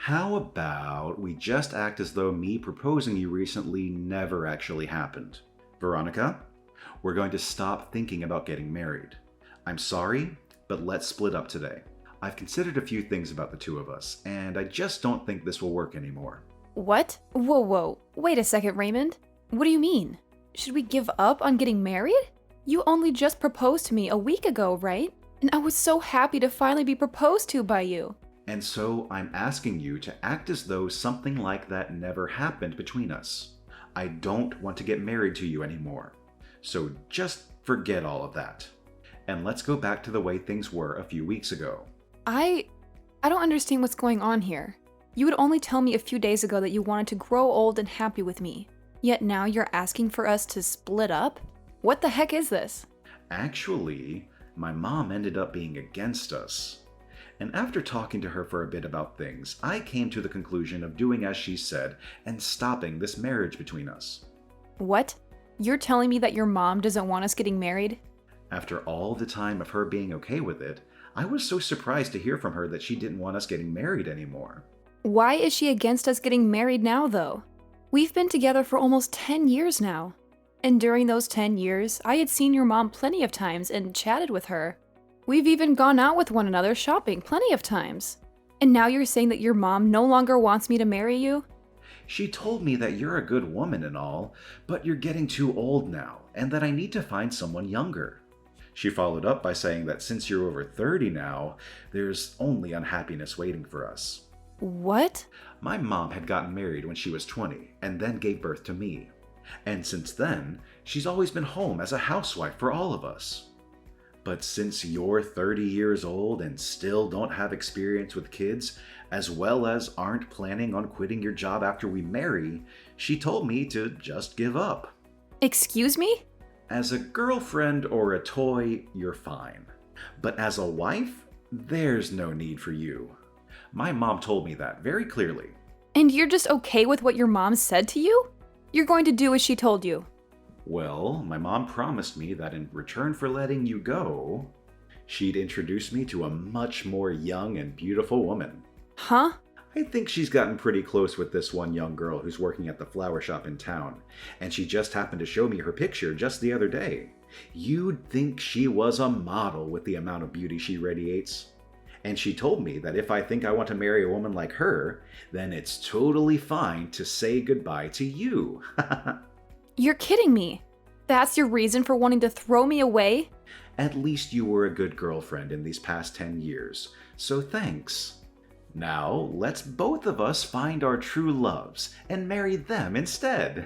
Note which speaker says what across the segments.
Speaker 1: How about we just act as though me proposing you recently never actually happened? Veronica, we're going to stop thinking about getting married. I'm sorry, but let's split up today. I've considered a few things about the two of us, and I just don't think this will work anymore.
Speaker 2: What? Whoa. Wait a second, Raymond. What do you mean? Should we give up on getting married? You only just proposed to me a week ago, right? And I was so happy to finally be proposed to by you.
Speaker 1: And so I'm asking you to act as though something like that never happened between us. I don't want to get married to you anymore. So just forget all of that. And let's go back to the way things were a few weeks ago.
Speaker 2: I don't understand what's going on here. You would only tell me a few days ago that you wanted to grow old and happy with me. Yet now you're asking for us to split up? What the heck is this?
Speaker 1: Actually, my mom ended up being against us. And after talking to her for a bit about things, I came to the conclusion of doing as she said and stopping this marriage between us.
Speaker 2: What? You're telling me that your mom doesn't want us getting married?
Speaker 1: After all the time of her being okay with it, I was so surprised to hear from her that she didn't want us getting married anymore.
Speaker 2: Why is she against us getting married now, though? We've been together for almost 10 years now. And during those 10 years, I had seen your mom plenty of times and chatted with her. We've even gone out with one another shopping plenty of times. And now you're saying that your mom no longer wants me to marry you?
Speaker 1: She told me that you're a good woman and all, but you're getting too old now, and that I need to find someone younger. She followed up by saying that since you're over 30 now, there's only unhappiness waiting for us.
Speaker 2: What?
Speaker 1: My mom had gotten married when she was 20, and then gave birth to me. And since then, she's always been home as a housewife for all of us. But since you're 30 years old and still don't have experience with kids, as well as aren't planning on quitting your job after we marry, she told me to just give up.
Speaker 2: Excuse me?
Speaker 1: As a girlfriend or a toy, you're fine. But as a wife, there's no need for you. My mom told me that very clearly.
Speaker 2: And you're just okay with what your mom said to you? You're going to do as she told you.
Speaker 1: Well, my mom promised me that in return for letting you go, she'd introduce me to a much more young and beautiful woman.
Speaker 2: Huh?
Speaker 1: I think she's gotten pretty close with this one young girl who's working at the flower shop in town, and she just happened to show me her picture just the other day. You'd think she was a model with the amount of beauty she radiates. And she told me that if I think I want to marry a woman like her, then it's totally fine to say goodbye to you.
Speaker 2: You're kidding me. That's your reason for wanting to throw me away?
Speaker 1: At least you were a good girlfriend in these past 10 years, so thanks. Now, let's both of us find our true loves and marry them instead.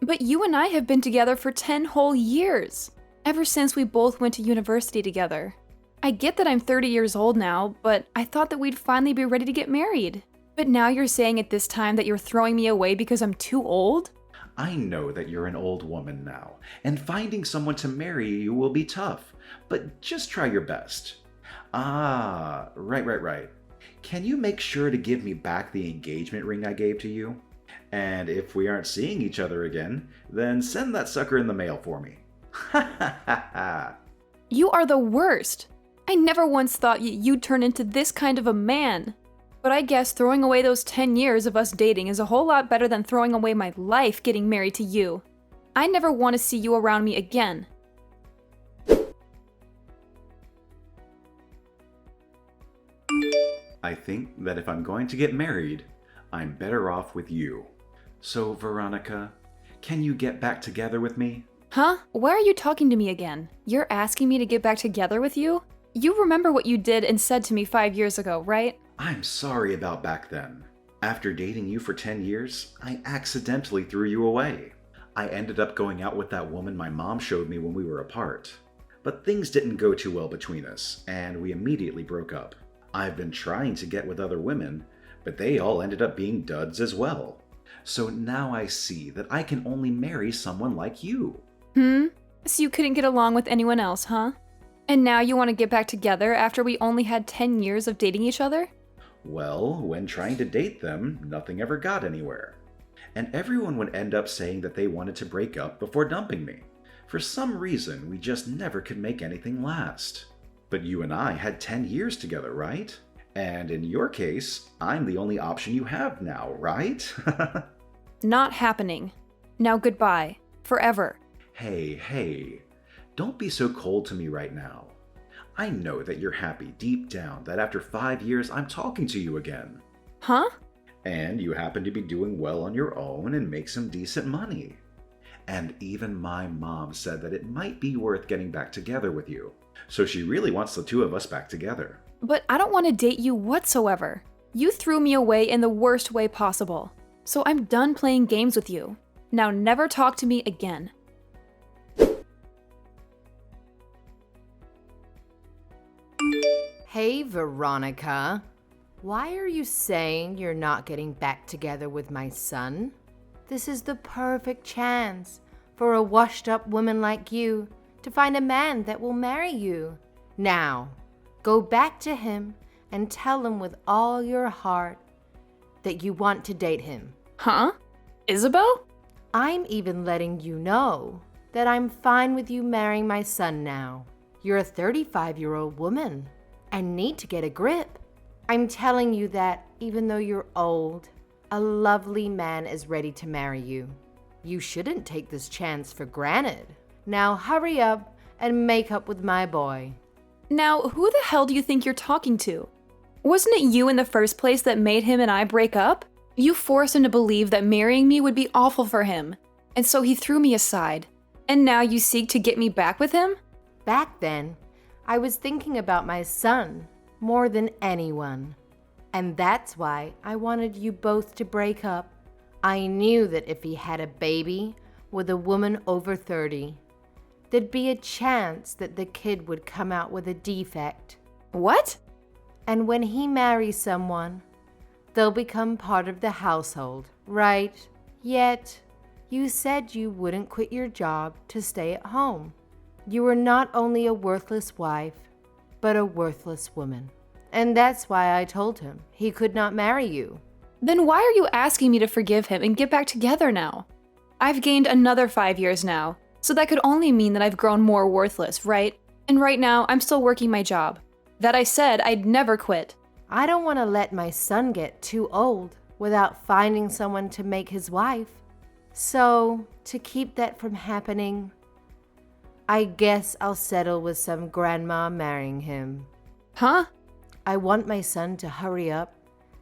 Speaker 2: But you and I have been together for 10 whole years, ever since we both went to university together. I get that I'm 30 years old now, but I thought that we'd finally be ready to get married. But now you're saying at this time that you're throwing me away because I'm too old?
Speaker 1: I know that you're an old woman now, and finding someone to marry you will be tough, but just try your best. Right. Can you make sure to give me back the engagement ring I gave to you? And if we aren't seeing each other again, then send that sucker in the mail for me.
Speaker 2: You are the worst. I never once thought you'd turn into this kind of a man. But I guess throwing away those 10 years of us dating is a whole lot better than throwing away my life getting married to you. I never want to see you around me again.
Speaker 1: I think that if I'm going to get married, I'm better off with you. So, Veronica, can you get back together with me?
Speaker 2: Huh? Why are you talking to me again? You're asking me to get back together with you? You remember what you did and said to me 5 years ago, right?
Speaker 1: I'm sorry about back then. After dating you for 10 years, I accidentally threw you away. I ended up going out with that woman my mom showed me when we were apart. But things didn't go too well between us, and we immediately broke up. I've been trying to get with other women, but they all ended up being duds as well. So now I see that I can only marry someone like you.
Speaker 2: So you couldn't get along with anyone else, huh? And now you want to get back together after we only had 10 years of dating each other?
Speaker 1: Well, when trying to date them, nothing ever got anywhere. And everyone would end up saying that they wanted to break up before dumping me. For some reason, we just never could make anything last. But you and I had 10 years together, right? And in your case, I'm the only option you have now, right?
Speaker 2: Not happening. Now goodbye. Forever.
Speaker 1: Hey, don't be so cold to me right now. I know that you're happy deep down that after 5 years I'm talking to you again.
Speaker 2: Huh?
Speaker 1: And you happen to be doing well on your own and make some decent money. And even my mom said that it might be worth getting back together with you. So she really wants the two of us back together.
Speaker 2: But I don't want to date you whatsoever. You threw me away in the worst way possible. So I'm done playing games with you. Now never talk to me again.
Speaker 3: Hey, Veronica. Why are you saying you're not getting back together with my son? This is the perfect chance for a washed-up woman like you to find a man that will marry you. Now, go back to him and tell him with all your heart that you want to date him.
Speaker 2: Huh? Isabel?
Speaker 3: I'm even letting you know that I'm fine with you marrying my son now. You're a 35-year-old woman and need to get a grip. I'm telling you that even though you're old, a lovely man is ready to marry you. You shouldn't take this chance for granted. Now hurry up and make up with my boy.
Speaker 2: Now, who the hell do you think you're talking to? Wasn't it you in the first place that made him and I break up? You forced him to believe that marrying me would be awful for him, and so he threw me aside. And now you seek to get me back with him?
Speaker 3: Back then, I was thinking about my son more than anyone. And that's why I wanted you both to break up. I knew that if he had a baby with a woman over 30, there'd be a chance that the kid would come out with a defect.
Speaker 2: What?
Speaker 3: And when he marries someone, they'll become part of the household, right? Yet, you said you wouldn't quit your job to stay at home. You were not only a worthless wife, but a worthless woman. And that's why I told him he could not marry you.
Speaker 2: Then why are you asking me to forgive him and get back together now? I've gained another 5 years now, so that could only mean that I've grown more worthless, right? And right now, I'm still working my job. That I said I'd never quit.
Speaker 3: I don't want to let my son get too old without finding someone to make his wife. So, to keep that from happening, I guess I'll settle with some grandma marrying him.
Speaker 2: Huh?
Speaker 3: I want my son to hurry up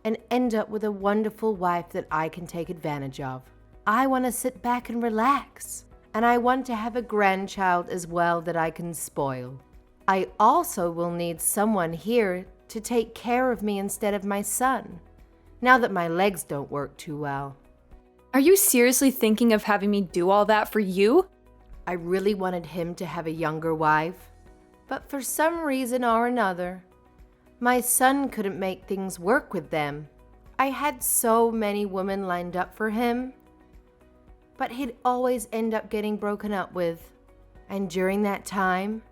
Speaker 3: and end up with a wonderful wife that I can take advantage of. I want to sit back and relax, and I want to have a grandchild as well that I can spoil. I also will need someone here to take care of me instead of my son, now that my legs don't work too well.
Speaker 2: Are you seriously thinking of having me do all that for you?
Speaker 3: I really wanted him to have a younger wife, but for some reason or another, my son couldn't make things work with them. I had so many women lined up for him, but he'd always end up getting broken up with. And during that time,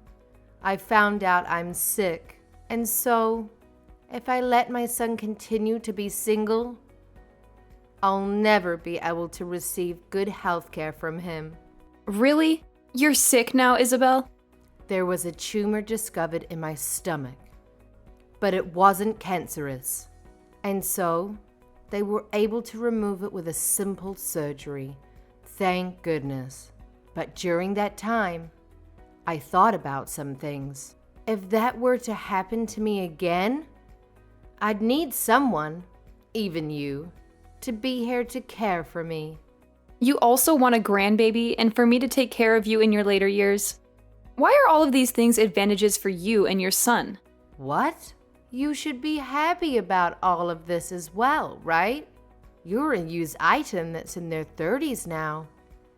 Speaker 3: I found out I'm sick. And so, if I let my son continue to be single, I'll never be able to receive good health care from him.
Speaker 2: Really? You're sick now, Isabel?
Speaker 3: There was a tumor discovered in my stomach, but it wasn't cancerous. And so, they were able to remove it with a simple surgery. Thank goodness. But during that time, I thought about some things. If that were to happen to me again, I'd need someone, even you, to be here to care for me.
Speaker 2: You also want a grandbaby and for me to take care of you in your later years? Why are all of these things advantages for you and your son?
Speaker 3: What? You should be happy about all of this as well, right? You're a used item that's in their 30s now,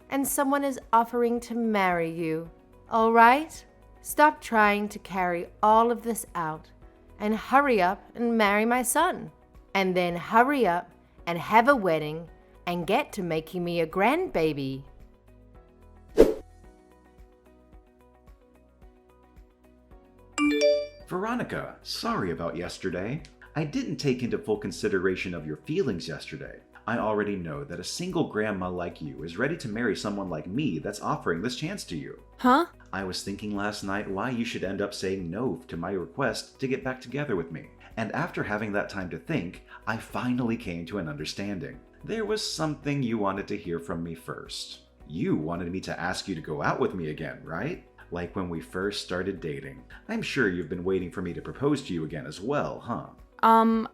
Speaker 3: and someone is offering to marry you, all right? Stop trying to carry all of this out and hurry up and marry my son. And then hurry up and have a wedding and get to making me a grandbaby.
Speaker 1: Veronica, sorry about yesterday. I didn't take into full consideration of your feelings yesterday. I already know that a single grandma like you is ready to marry someone like me that's offering this chance to you.
Speaker 2: Huh?
Speaker 1: I was thinking last night why you should end up saying no to my request to get back together with me. And after having that time to think, I finally came to an understanding. There was something you wanted to hear from me first. You wanted me to ask you to go out with me again, right? Like when we first started dating. I'm sure you've been waiting for me to propose to you again as well, huh?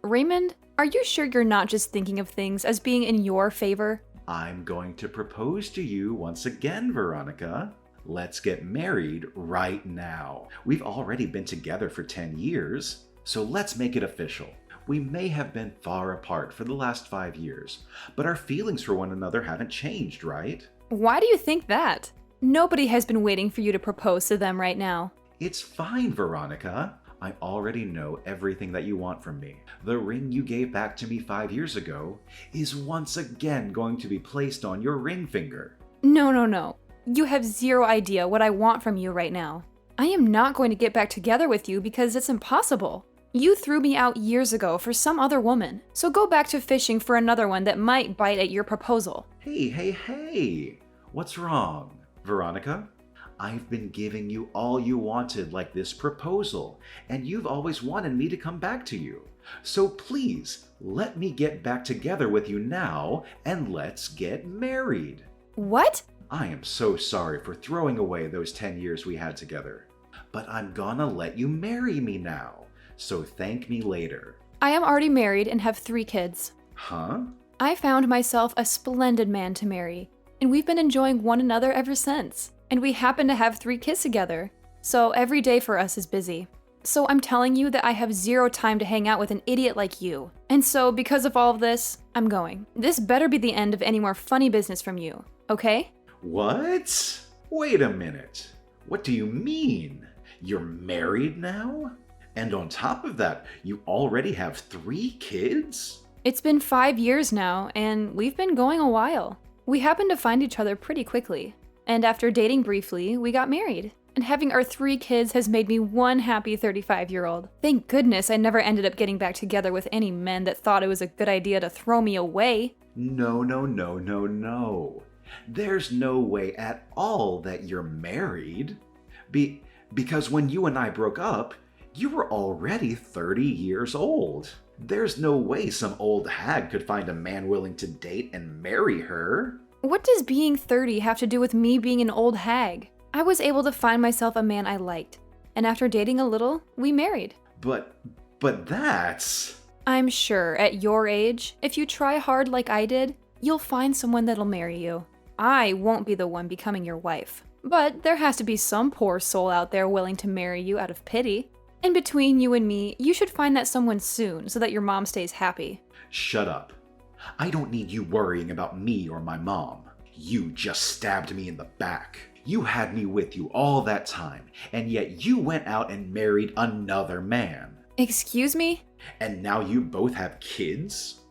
Speaker 2: Raymond, are you sure you're not just thinking of things as being in your favor?
Speaker 1: I'm going to propose to you once again, Veronica. Let's get married right now. We've already been together for 10 years, so let's make it official. We may have been far apart for the last 5 years, but our feelings for one another haven't changed, right?
Speaker 2: Why do you think that? Nobody has been waiting for you to propose to them right now.
Speaker 1: It's fine, Veronica. I already know everything that you want from me. The ring you gave back to me 5 years ago is once again going to be placed on your ring finger.
Speaker 2: No. You have zero idea what I want from you right now. I am not going to get back together with you because it's impossible. You threw me out years ago for some other woman, so go back to fishing for another one that might bite at your proposal.
Speaker 1: Hey. What's wrong, Veronica? I've been giving you all you wanted, like this proposal, and you've always wanted me to come back to you. So please, let me get back together with you now, and let's get married.
Speaker 2: What?
Speaker 1: I am so sorry for throwing away those 10 years we had together, but I'm gonna let you marry me now, so thank me later.
Speaker 2: I am already married and have 3 kids.
Speaker 1: Huh?
Speaker 2: I found myself a splendid man to marry, and we've been enjoying one another ever since. And we happen to have 3 kids together, so every day for us is busy. So I'm telling you that I have zero time to hang out with an idiot like you. And so because of all of this, I'm going. This better be the end of any more funny business from you, okay?
Speaker 1: What? Wait a minute. What do you mean? You're married now? And on top of that, you already have 3 kids?
Speaker 2: It's been 5 years now, and we've been going a while. We happened to find each other pretty quickly. And after dating briefly, we got married. And having our 3 kids has made me one happy 35-year-old. Thank goodness I never ended up getting back together with any men that thought it was a good idea to throw me away.
Speaker 1: No. There's no way at all that you're married. Because when you and I broke up, you were already 30 years old. There's no way some old hag could find a man willing to date and marry her.
Speaker 2: What does being 30 have to do with me being an old hag? I was able to find myself a man I liked, and after dating a little, we married.
Speaker 1: But that's...
Speaker 2: I'm sure, at your age, if you try hard like I did, you'll find someone that'll marry you. I won't be the one becoming your wife. But there has to be some poor soul out there willing to marry you out of pity. And between you and me, you should find that someone soon so that your mom stays happy.
Speaker 1: Shut up. I don't need you worrying about me or my mom. You just stabbed me in the back. You had me with you all that time, and yet you went out and married another man.
Speaker 2: Excuse me?
Speaker 1: And now you both have kids?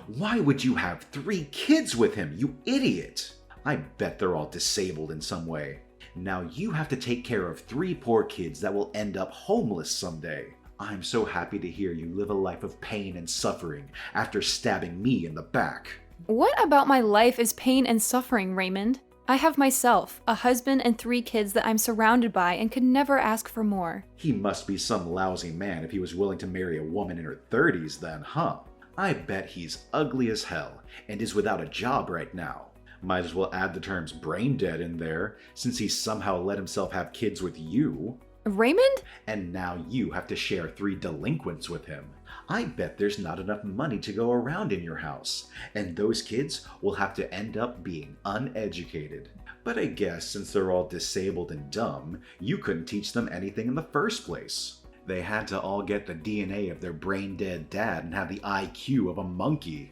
Speaker 1: Why would you have 3 kids with him, you idiot? I bet they're all disabled in some way. Now you have to take care of 3 poor kids that will end up homeless someday. I'm so happy to hear you live a life of pain and suffering after stabbing me in the back.
Speaker 2: What about my life is pain and suffering, Raymond? I have myself, a husband, and 3 kids that I'm surrounded by and could never ask for more.
Speaker 1: He must be some lousy man if he was willing to marry a woman in her 30s then, huh? I bet he's ugly as hell and is without a job right now. Might as well add the terms brain dead in there, since he somehow let himself have kids with you.
Speaker 2: Raymond?
Speaker 1: And now you have to share 3 delinquents with him. I bet there's not enough money to go around in your house, and those kids will have to end up being uneducated. But I guess since they're all disabled and dumb, you couldn't teach them anything in the first place. They had to all get the DNA of their brain-dead dad and have the IQ of a monkey.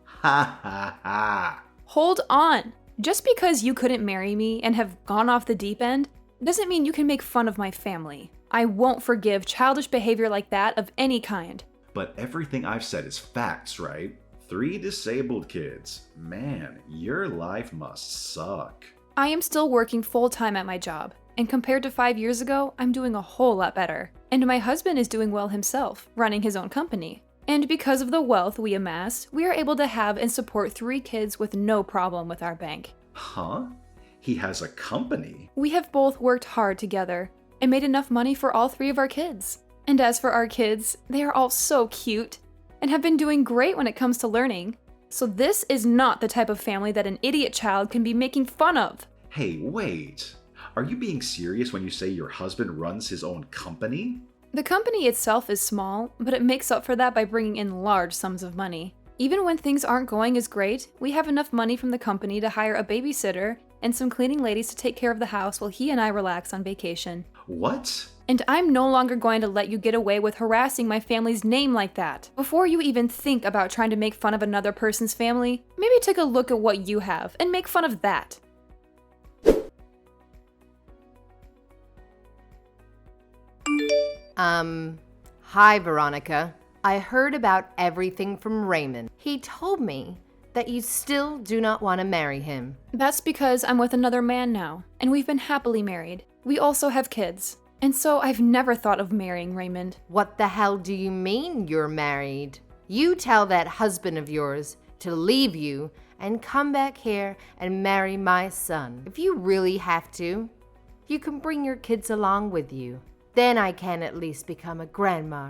Speaker 1: Ha ha ha!
Speaker 2: Hold on! Just because you couldn't marry me and have gone off the deep end doesn't mean you can make fun of my family. I won't forgive childish behavior like that of any kind.
Speaker 1: But everything I've said is facts, right? 3 disabled kids. Man, your life must suck.
Speaker 2: I am still working full-time at my job, and compared to 5 years ago, I'm doing a whole lot better. And my husband is doing well himself, running his own company. And because of the wealth we amassed, we are able to have and support 3 kids with no problem with our bank.
Speaker 1: Huh? He has a company?
Speaker 2: We have both worked hard together and made enough money for all 3 of our kids. And as for our kids, they are all so cute and have been doing great when it comes to learning. So this is not the type of family that an idiot child can be making fun of.
Speaker 1: Hey, wait. Are you being serious when you say your husband runs his own company?
Speaker 2: The company itself is small, but it makes up for that by bringing in large sums of money. Even when things aren't going as great, we have enough money from the company to hire a babysitter and some cleaning ladies to take care of the house while he and I relax on vacation.
Speaker 1: What?
Speaker 2: And I'm no longer going to let you get away with harassing my family's name like that. Before you even think about trying to make fun of another person's family, maybe take a look at what you have and make fun of that.
Speaker 3: Hi, Veronica. I heard about everything from Raymond. He told me that you still do not want to marry him.
Speaker 2: That's because I'm with another man now, and we've been happily married. We also have kids. And so I've never thought of marrying Raymond.
Speaker 3: What the hell do you mean you're married? You tell that husband of yours to leave you and come back here and marry my son. If you really have to, you can bring your kids along with you. Then I can at least become a grandma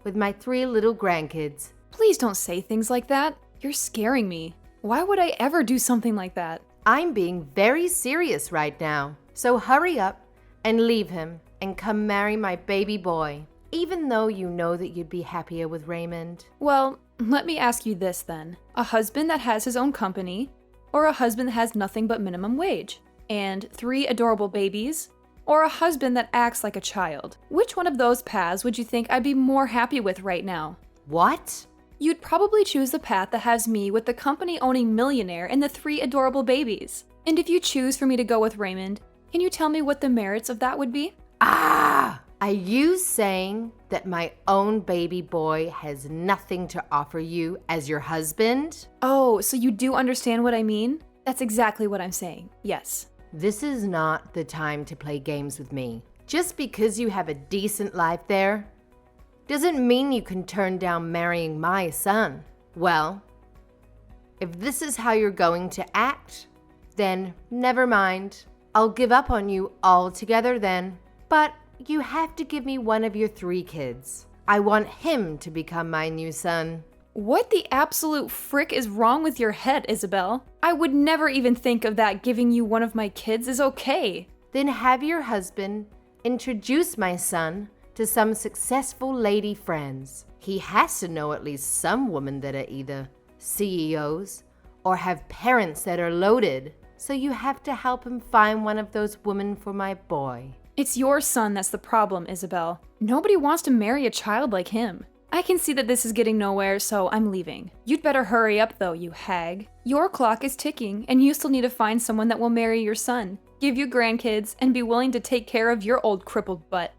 Speaker 3: with my 3 little grandkids.
Speaker 2: Please don't say things like that. You're scaring me. Why would I ever do something like that?
Speaker 3: I'm being very serious right now. So hurry up and leave him and come marry my baby boy, even though you know that you'd be happier with Raymond.
Speaker 2: Well, let me ask you this then. A husband that has his own company, or a husband that has nothing but minimum wage, and 3 adorable babies, or a husband that acts like a child? Which one of those paths would you think I'd be more happy with right now?
Speaker 3: What?
Speaker 2: You'd probably choose the path that has me with the company-owning millionaire and the 3 adorable babies. And if you choose for me to go with Raymond, can you tell me what the merits of that would be?
Speaker 3: Are you saying that my own baby boy has nothing to offer you as your husband?
Speaker 2: Oh, so you do understand what I mean? That's exactly what I'm saying, yes.
Speaker 3: This is not the time to play games with me. Just because you have a decent life there doesn't mean you can turn down marrying my son. Well, if this is how you're going to act, then never mind. I'll give up on you altogether then. But you have to give me one of your 3 kids. I want him to become my new son.
Speaker 2: What the absolute frick is wrong with your head, Isabel? I would never even think of that. Giving you one of my kids is okay.
Speaker 3: Then have your husband introduce my son to some successful lady friends. He has to know at least some women that are either CEOs or have parents that are loaded. So you have to help him find one of those women for my boy.
Speaker 2: It's your son that's the problem, Isabel. Nobody wants to marry a child like him. I can see that this is getting nowhere, so I'm leaving. You'd better hurry up though, you hag. Your clock is ticking, and you still need to find someone that will marry your son, give you grandkids, and be willing to take care of your old crippled butt.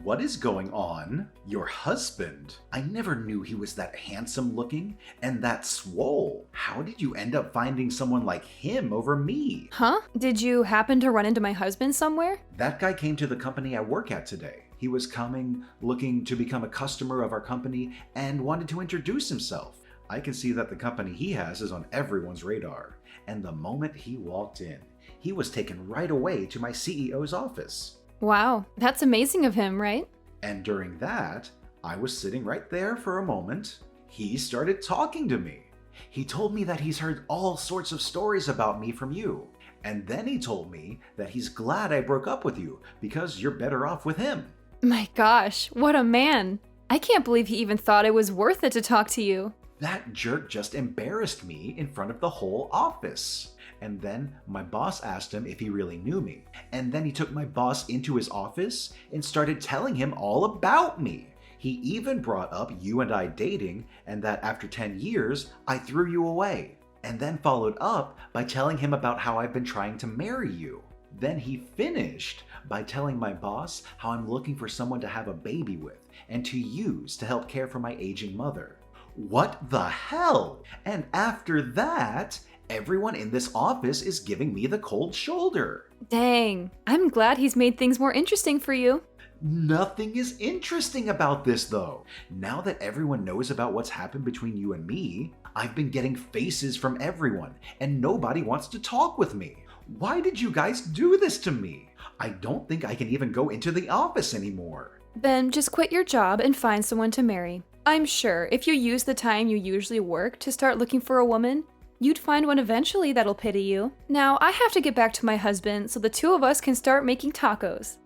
Speaker 1: What is going on? Your husband? I never knew he was that handsome looking and that swole. How did you end up finding someone like him over me?
Speaker 2: Huh? Did you happen to run into my husband somewhere?
Speaker 1: That guy came to the company I work at today. He was coming, looking to become a customer of our company, and wanted to introduce himself. I can see that the company he has is on everyone's radar. And the moment he walked in, he was taken right away to my CEO's office.
Speaker 2: Wow, that's amazing of him, right?
Speaker 1: And during that, I was sitting right there for a moment. He started talking to me. He told me that he's heard all sorts of stories about me from you. And then he told me that he's glad I broke up with you because you're better off with him.
Speaker 2: My gosh, what a man. I can't believe he even thought it was worth it to talk to you.
Speaker 1: That jerk just embarrassed me in front of the whole office. And then my boss asked him if he really knew me. And then he took my boss into his office and started telling him all about me. He even brought up you and I dating, and that after 10 years, I threw you away. And then followed up by telling him about how I've been trying to marry you. Then he finished by telling my boss how I'm looking for someone to have a baby with and to use to help care for my aging mother. What the hell? And after that, everyone in this office is giving me the cold shoulder.
Speaker 2: Dang, I'm glad he's made things more interesting for you.
Speaker 1: Nothing is interesting about this though. Now that everyone knows about what's happened between you and me, I've been getting faces from everyone and nobody wants to talk with me. Why did you guys do this to me? I don't think I can even go into the office anymore.
Speaker 2: Then just quit your job and find someone to marry. I'm sure if you use the time you usually work to start looking for a woman, you'd find one eventually that'll pity you. Now, I have to get back to my husband so the two of us can start making tacos.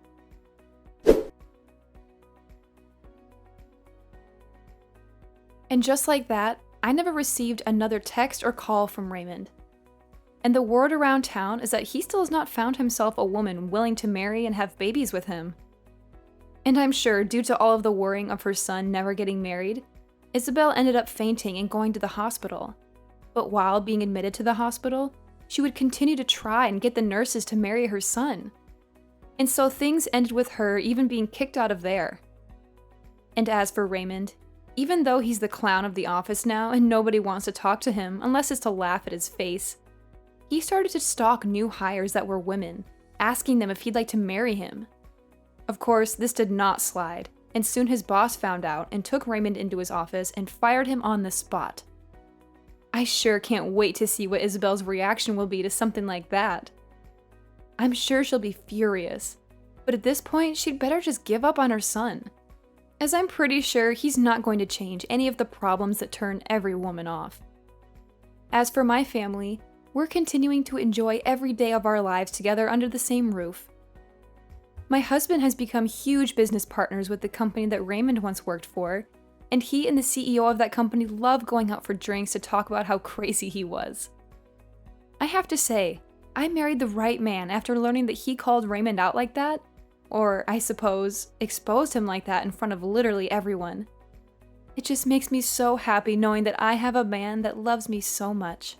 Speaker 2: And just like that, I never received another text or call from Raymond. And the word around town is that he still has not found himself a woman willing to marry and have babies with him. And I'm sure, due to all of the worrying of her son never getting married, Isabel ended up fainting and going to the hospital. But while being admitted to the hospital, she would continue to try and get the nurses to marry her son. And so things ended with her even being kicked out of there. And as for Raymond, even though he's the clown of the office now and nobody wants to talk to him unless it's to laugh at his face, he started to stalk new hires that were women, asking them if he'd like to marry him. Of course, this did not slide, and soon his boss found out and took Raymond into his office and fired him on the spot. I sure can't wait to see what Isabel's reaction will be to something like that. I'm sure she'll be furious, but at this point, she'd better just give up on her son, as I'm pretty sure he's not going to change any of the problems that turn every woman off. As for my family, we're continuing to enjoy every day of our lives together under the same roof. My husband has become huge business partners with the company that Raymond once worked for, and he and the CEO of that company love going out for drinks to talk about how crazy he was. I have to say, I married the right man after learning that he called Raymond out like that, or I suppose, exposed him like that in front of literally everyone. It just makes me so happy knowing that I have a man that loves me so much.